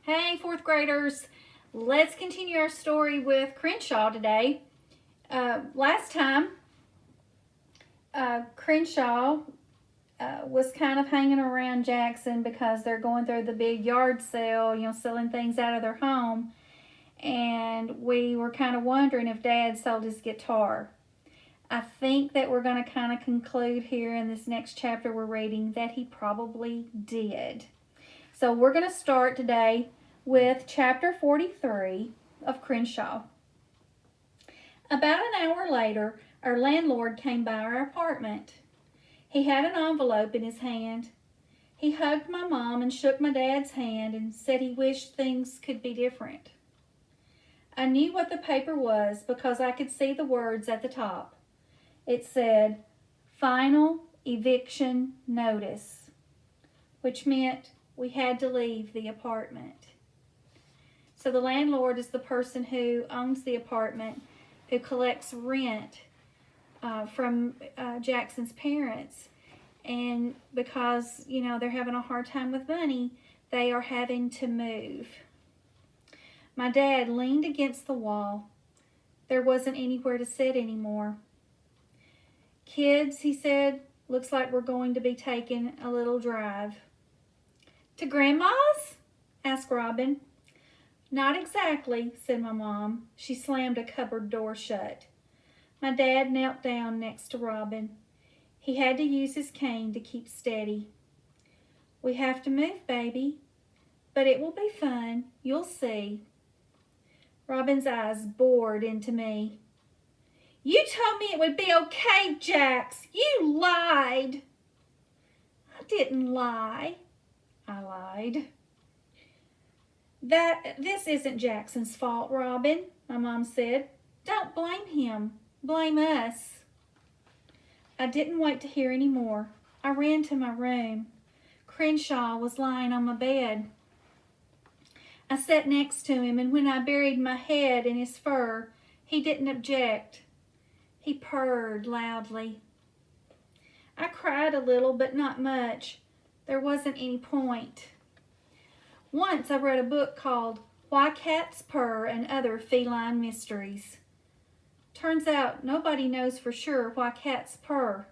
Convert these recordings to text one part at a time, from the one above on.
Hey, fourth graders. Let's continue our story with Crenshaw today. Last time, Crenshaw was kind of hanging around Jackson because they're going through the big yard sale, selling things out of their home. And we were kind of wondering if Dad sold his guitar. I think that we're going to kind of conclude here in this next chapter we're reading that he probably did. So we're going to start today with chapter 43 of Crenshaw. About an hour later, our landlord came by our apartment. He had an envelope in his hand. He hugged my mom and shook my dad's hand and said he wished things could be different. I knew what the paper was because I could see the words at the top. It said, "Final eviction notice," which meant we had to leave the apartment. So the landlord is the person who owns the apartment, who collects rent from Jackson's parents. And because, they're having a hard time with money, they are having to move. My dad leaned against the wall. There wasn't anywhere to sit anymore. "Kids," he said, "looks like we're going to be taking a little drive." "To Grandma's?" asked Robin. "Not exactly," said my mom. She slammed a cupboard door shut. My dad knelt down next to Robin. He had to use his cane to keep steady. "We have to move, baby, but it will be fun. You'll see." Robin's eyes bored into me. "You told me it would be okay, Jax. You lied." "I didn't lie," I lied. "This isn't Jackson's fault, Robin," my mom said. "Don't blame him. Blame us." I didn't wait to hear any more. I ran to my room. Crenshaw was lying on my bed. I sat next to him, and when I buried my head in his fur, he didn't object. He purred loudly. I cried a little, but not much. There wasn't any point. Once I read a book called Why Cats Purr and Other Feline Mysteries. Turns out nobody knows for sure why cats purr.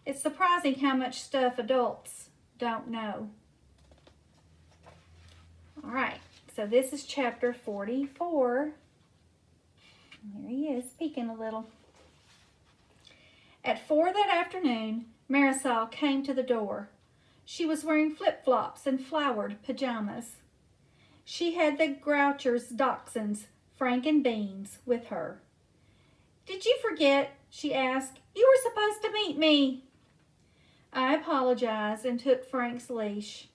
It's surprising how much stuff adults don't know. All right, so this is chapter 44. There he is, peeking a little. At 4 that afternoon, Marisol came to the door. She was wearing flip-flops and flowered pajamas. She had the Groucher's dachshunds, Frank and Beans, with her. "Did you forget?" she asked. "You were supposed to meet me." I apologized and took Frank's leash.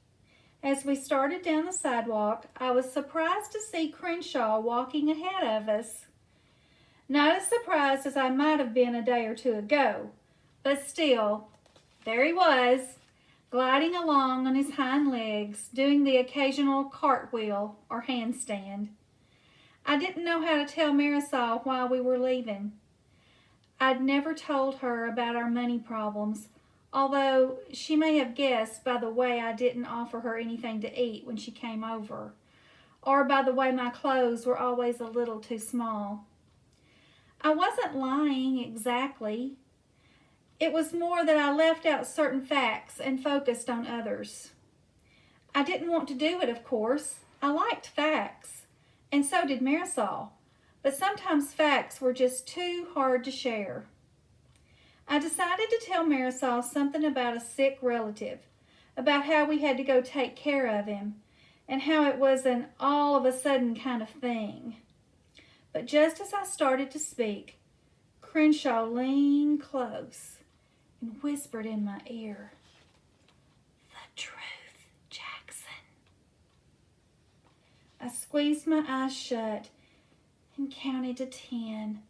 As we started down the sidewalk, I was surprised to see Crenshaw walking ahead of us. Not as surprised as I might have been a day or two ago, but still, there he was, gliding along on his hind legs, doing the occasional cartwheel or handstand. I didn't know how to tell Marisol why we were leaving. I'd never told her about our money problems, although she may have guessed by the way I didn't offer her anything to eat when she came over, or by the way my clothes were always a little too small. I wasn't lying exactly. It was more that I left out certain facts and focused on others. I didn't want to do it, of course. I liked facts, and so did Marisol, but sometimes facts were just too hard to share. I decided to tell Marisol something about a sick relative, about how we had to go take care of him, and how it was an all-of-a-sudden kind of thing. But just as I started to speak, Crenshaw leaned close and whispered in my ear, "The truth, Jackson." I squeezed my eyes shut and counted to 10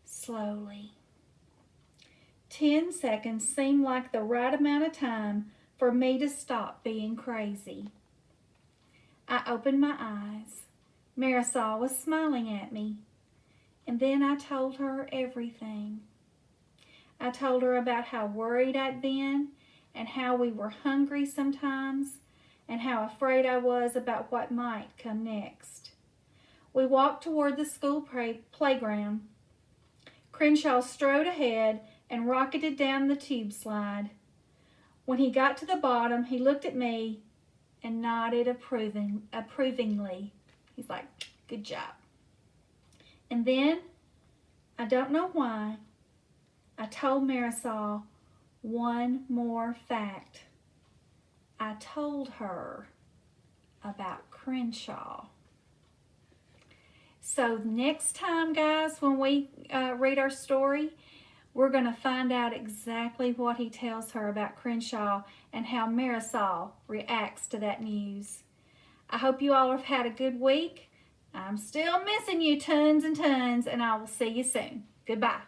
slowly. 10 seconds seemed like the right amount of time for me to stop being crazy. I opened my eyes. Marisol was smiling at me. And then I told her everything. I told her about how worried I'd been and how we were hungry sometimes and how afraid I was about what might come next. We walked toward the school playground. Crenshaw strode ahead and rocketed down the tube slide. When he got to the bottom, he looked at me and nodded approvingly. He's like, good job. And then, I don't know why, I told Marisol one more fact. I told her about Crenshaw. So next time, guys, when we read our story, we're going to find out exactly what he tells her about Crenshaw and how Marisol reacts to that news. I hope you all have had a good week. I'm still missing you tons and tons, and I will see you soon. Goodbye.